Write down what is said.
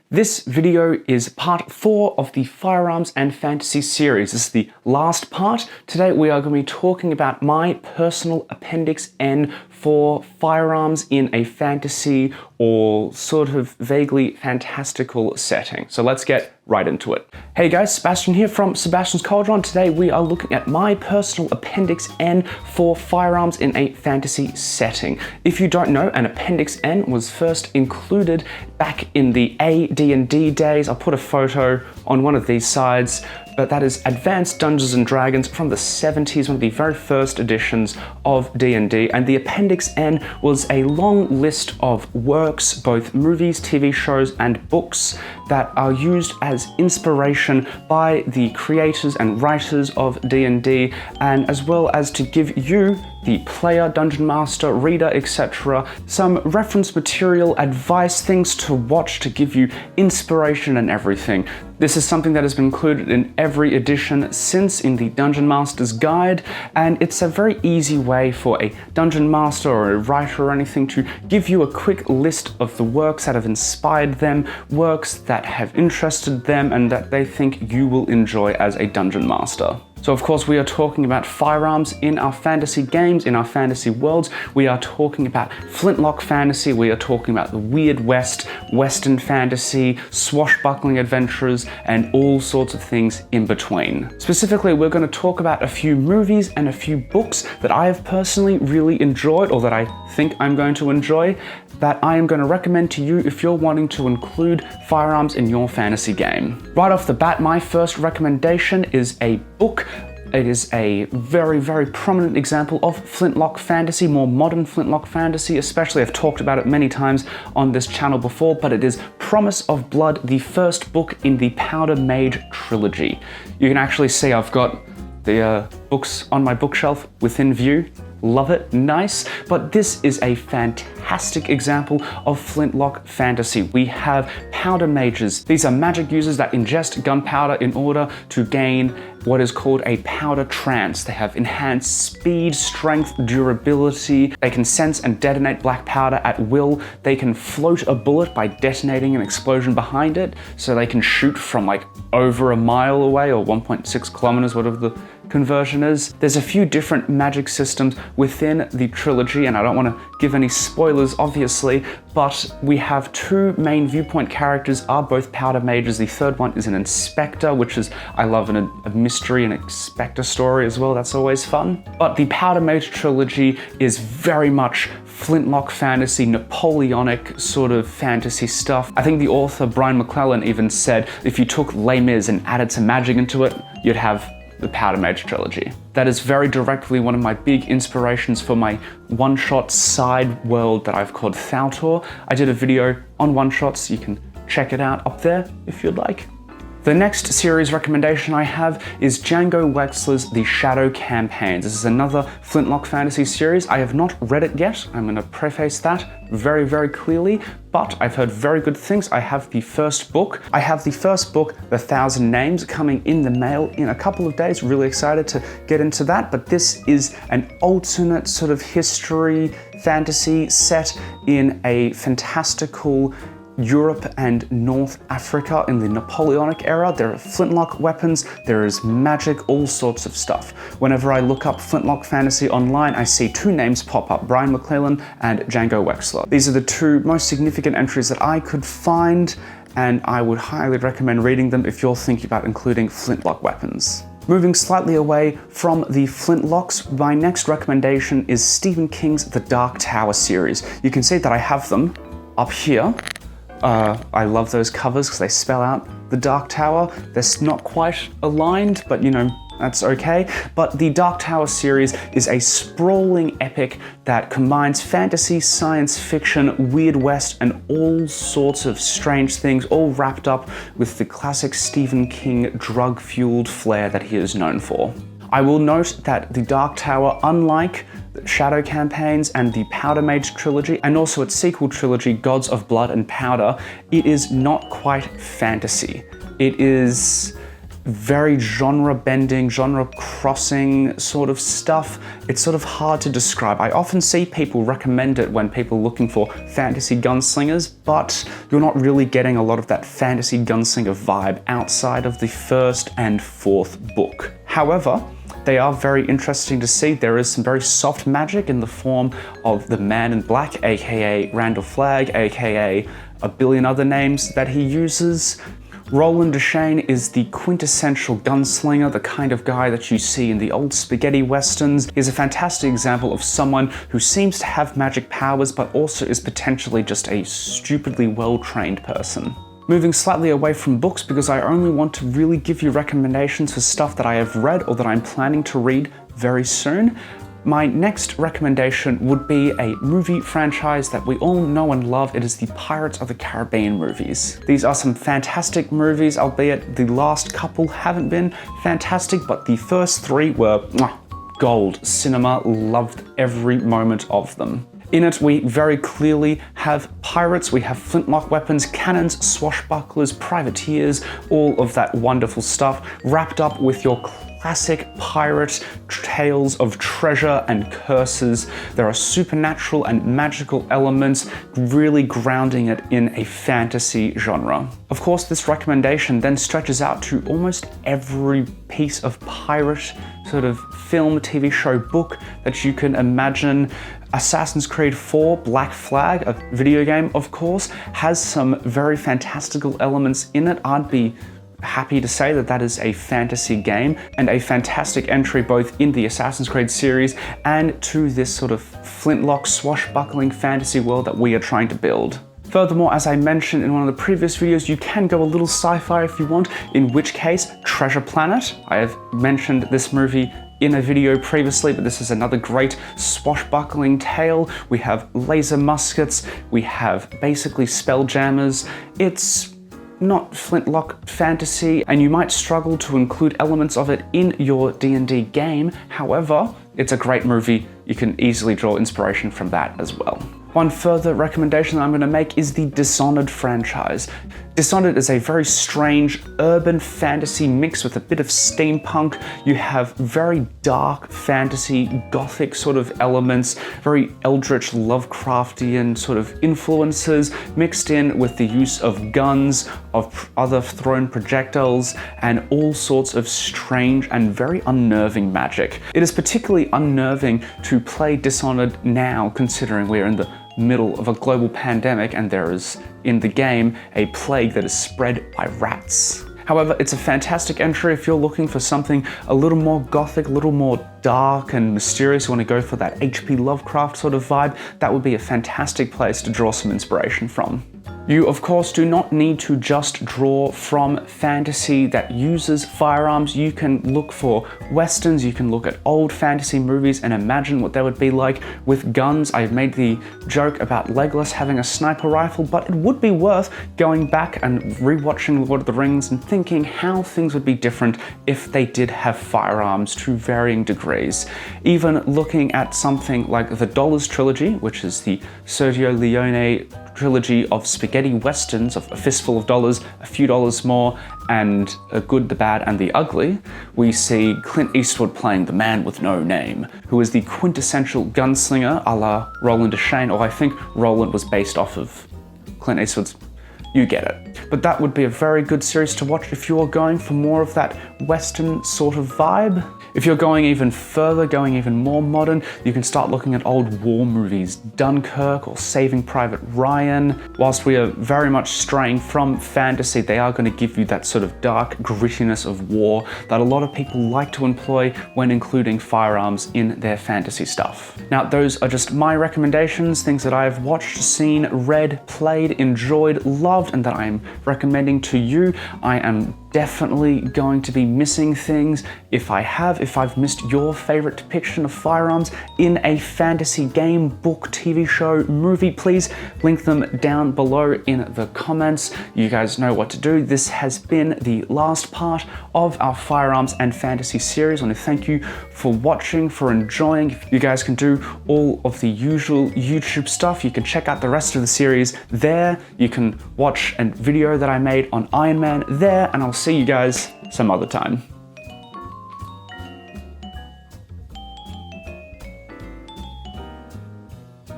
This video is part 4 of the Firearms and Fantasy series. This is the last part. Today we are going to be talking about my personal Appendix N for firearms in a fantasy or sort of vaguely fantastical setting. So let's get right into it. Hey guys, Sebastian here from Sebastian's Cauldron. Today we are looking at my personal Appendix N for firearms in a fantasy setting. If you don't know, an Appendix N was first included back in the AD&D days. I'll put a photo on one of these sides, but that is Advanced Dungeons and Dragons from the 70s, one of the very first editions of D&D, and the Appendix N was a long list of works, both movies, TV shows, and books that are used as inspiration by the creators and writers of D&D, and as well as to give you, the player, dungeon master, reader, etc., some reference material, advice, things to watch to give you inspiration and everything. This is something that has been included in every edition since in the Dungeon Master's Guide, and it's a very easy way for a dungeon master or a writer or anything to give you a quick list of the works that have inspired them, works that have interested them, and that they think you will enjoy as a dungeon master. So of course we are talking about firearms in our fantasy games, in our fantasy worlds. We are talking about flintlock fantasy, we are talking about the Weird West, Western fantasy, swashbuckling adventures, and all sorts of things in between. Specifically, we're going to talk about a few movies and a few books that I have personally really enjoyed, or that I think I'm going to enjoy, that I am going to recommend to you if you're wanting to include firearms in your fantasy game. Right off the bat, my first recommendation is a book. It is a very, very prominent example of flintlock fantasy, more modern flintlock fantasy, especially. I've talked about it many times on this channel before, but it is Promise of Blood, the first book in the Powder Mage trilogy. You can actually see I've got the books on my bookshelf within view. Love it, nice. But this is a fantastic example of flintlock fantasy. We have powder mages. These are magic users that ingest gunpowder in order to gain what is called a powder trance. They have enhanced speed, strength, durability. They can sense and detonate black powder at will. They can float a bullet by detonating an explosion behind it. So they can shoot from like over a mile away, or 1.6 kilometers, whatever the conversion is. There's a few different magic systems within the trilogy, and I don't want to give any spoilers obviously, but we have two main viewpoint characters are both powder mages. The third one is an inspector, which is, I love a mystery and inspector story as well. That's always fun. But the Powder Mage trilogy is very much flintlock fantasy, Napoleonic sort of fantasy stuff. I think the author Brian McClellan even said if you took Les Mis and added some magic into it, you'd have the Powder Mage trilogy. That is very directly one of my big inspirations for my one-shot side world that I've called Thautor. I did a video on one-shots, you can check it out up there if you'd like. The next series recommendation I have is Django Wexler's The Shadow Campaigns. This is another flintlock fantasy series. I have not read it yet. I'm going to preface that very, very clearly, but I've heard very good things. I have the first book. I have the first book, The Thousand Names, coming in the mail in a couple of days. Really excited to get into that, but this is an alternate sort of history fantasy set in a fantastical Europe and North Africa in the Napoleonic era. There are flintlock weapons, there is magic, all sorts of stuff. Whenever I look up flintlock fantasy online, I see two names pop up, Brian McClellan and Django Wexler. These are the two most significant entries that I could find, and I would highly recommend reading them if you're thinking about including flintlock weapons. Moving slightly away from the flintlocks, my next recommendation is Stephen King's The Dark Tower series. You can see that I have them up here. I love those covers because they spell out the Dark Tower. They're not quite aligned, but you know, that's okay. But the Dark Tower series is a sprawling epic that combines fantasy, science fiction, Weird West, and all sorts of strange things, all wrapped up with the classic Stephen King drug-fueled flair that he is known for. I will note that the Dark Tower, unlike the Shadow Campaigns and the Powder Mage trilogy, and also its sequel trilogy, Gods of Blood and Powder, it is not quite fantasy. It is very genre bending, genre crossing sort of stuff. It's sort of hard to describe. I often see people recommend it when people are looking for fantasy gunslingers, but you're not really getting a lot of that fantasy gunslinger vibe outside of the first and fourth book. However, they are very interesting to see. There is some very soft magic in the form of the Man in Black, aka Randall Flagg, aka a billion other names that he uses. Roland Deschain is the quintessential gunslinger, the kind of guy that you see in the old spaghetti westerns. He's a fantastic example of someone who seems to have magic powers, but also is potentially just a stupidly well-trained person. Moving slightly away from books, because I only want to really give you recommendations for stuff that I have read or that I'm planning to read very soon. My next recommendation would be a movie franchise that we all know and love. It is the Pirates of the Caribbean movies. These are some fantastic movies, albeit the last couple haven't been fantastic, but the first three were gold. Cinema loved every moment of them. In it, we very clearly have pirates, we have flintlock weapons, cannons, swashbucklers, privateers, all of that wonderful stuff, wrapped up with your classic pirate tales of treasure and curses. There are supernatural and magical elements, really grounding it in a fantasy genre. Of course, this recommendation then stretches out to almost every piece of pirate sort of film, TV show, book that you can imagine. Assassin's Creed 4 Black Flag, a video game, of course, has some very fantastical elements in it. I'd be happy to say that that is a fantasy game and a fantastic entry both in the Assassin's Creed series and to this sort of flintlock swashbuckling fantasy world that we are trying to build. Furthermore, as I mentioned in one of the previous videos, you can go a little sci-fi if you want, in which case Treasure Planet. I have mentioned this movie in a video previously, but this is another great swashbuckling tale. We have laser muskets, we have basically spelljammers. It's not flintlock fantasy, and you might struggle to include elements of it in your D&D game. However, it's a great movie. You can easily draw inspiration from that as well. One further recommendation that I'm going to make is the Dishonoured franchise. Dishonoured is a very strange urban fantasy mixed with a bit of steampunk. You have very dark fantasy, gothic sort of elements, very eldritch Lovecraftian sort of influences mixed in with the use of guns, of other thrown projectiles, and all sorts of strange and very unnerving magic. It is particularly unnerving to play Dishonoured now, considering we're in the middle of a global pandemic and there is, in the game, a plague that is spread by rats. However, it's a fantastic entry if you're looking for something a little more gothic, a little more dark and mysterious. You want to go for that H.P. Lovecraft sort of vibe. That would be a fantastic place to draw some inspiration from. You, of course, do not need to just draw from fantasy that uses firearms. You can look for westerns, you can look at old fantasy movies and imagine what they would be like with guns. I've made the joke about Legolas having a sniper rifle, but it would be worth going back and rewatching Lord of the Rings and thinking how things would be different if they did have firearms to varying degrees. Even looking at something like the Dollars Trilogy, which is the Sergio Leone trilogy of spaghetti westerns of A Fistful of Dollars, A Few Dollars More, and A Good, the Bad, and the Ugly, we see Clint Eastwood playing the man with no name, who is the quintessential gunslinger a la Roland Deschain, or I think Roland was based off of Clint Eastwood's. You get it. But that would be a very good series to watch if you are going for more of that Western sort of vibe. If you're going even further, going even more modern, you can start looking at old war movies, Dunkirk or Saving Private Ryan. Whilst we are very much straying from fantasy, they are going to give you that sort of dark grittiness of war that a lot of people like to employ when including firearms in their fantasy stuff. Now, those are just my recommendations, things that I have watched, seen, read, played, enjoyed, loved, and that I'm recommending to you. I am definitely going to be missing things. If I've missed your favorite depiction of firearms in a fantasy game, book, TV show, movie, please link them down below in the comments. You guys know what to do. This has been the last part of our Firearms and Fantasy series. I want to thank you for watching, for enjoying. You guys can do all of the usual YouTube stuff. You can check out the rest of the series there. You can watch a video that I made on Iron Man there, and I'll see you guys some other time.